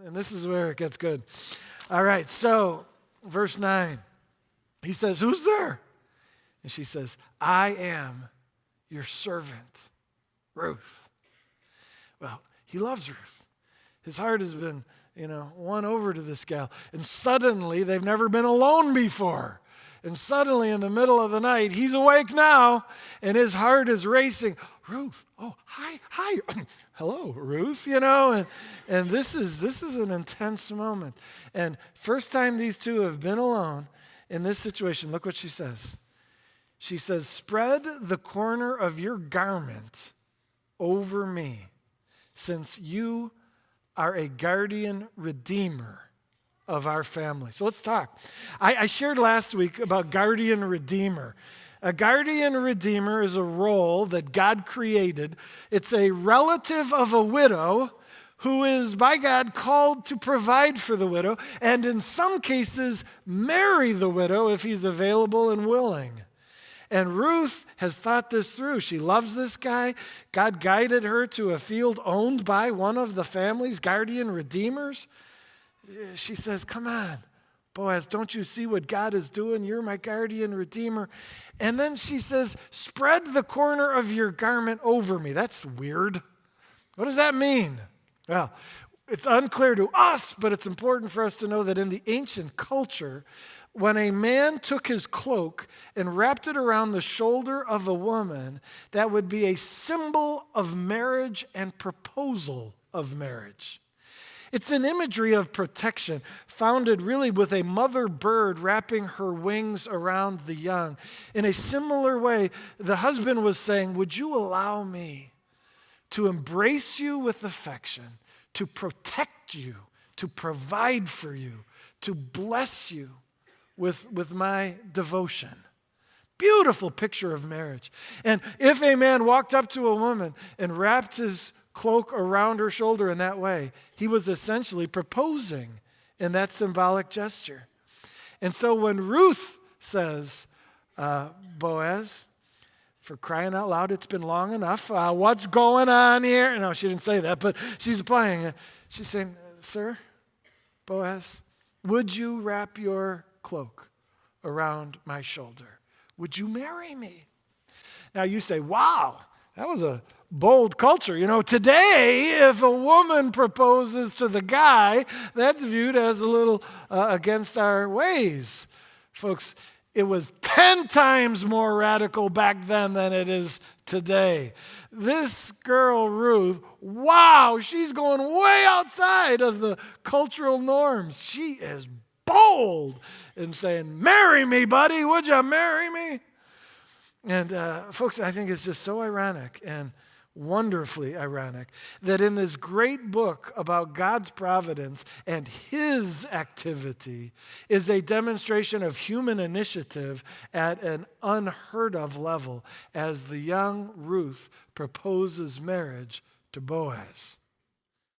And this is where it gets good. All right, so verse 9. He says, who's there? And she says, I am your servant, Ruth. Well, he loves Ruth. His heart has been, won over to this gal. And suddenly, they've never been alone before. And suddenly, in the middle of the night, he's awake now, and his heart is racing. Ruth, oh, hi, hello, Ruth, and this is an intense moment. And first time these two have been alone in this situation, look what she says. She says, spread the corner of your garment over me, since you are a guardian redeemer of our family. So let's talk. I shared last week about guardian redeemer. A guardian redeemer is a role that God created. It's a relative of a widow who is by God called to provide for the widow, and in some cases marry the widow if he's available and willing. And Ruth has thought this through. She loves this guy. God guided her to a field owned by one of the family's guardian redeemers. She says, come on, Boaz, don't you see what God is doing? You're my guardian redeemer. And then she says, spread the corner of your garment over me. That's weird. What does that mean? Well, it's unclear to us, but it's important for us to know that in the ancient culture, when a man took his cloak and wrapped it around the shoulder of a woman, that would be a symbol of marriage and proposal of marriage. It's an imagery of protection, founded really with a mother bird wrapping her wings around the young. In a similar way, the husband was saying, would you allow me to embrace you with affection, to protect you, to provide for you, to bless you with my devotion. Beautiful picture of marriage. And if a man walked up to a woman and wrapped his cloak around her shoulder in that way, he was essentially proposing in that symbolic gesture. And so when Ruth says, Boaz, for crying out loud, it's been long enough. What's going on here? No, she didn't say that, but she's applying it. She's saying, sir, Boaz, would you wrap your cloak around my shoulder? Would you marry me? Now you say, wow, that was a bold culture. Today, if a woman proposes to the guy, that's viewed as a little against our ways. Folks, it was 10 times more radical back then than it is today. This girl, Ruth, wow, she's going way outside of the cultural norms. She is bold in saying, marry me, buddy, would you marry me? And folks, I think it's just so ironic and wonderfully ironic that in this great book about God's providence and his activity is a demonstration of human initiative at an unheard of level as the young Ruth proposes marriage to Boaz.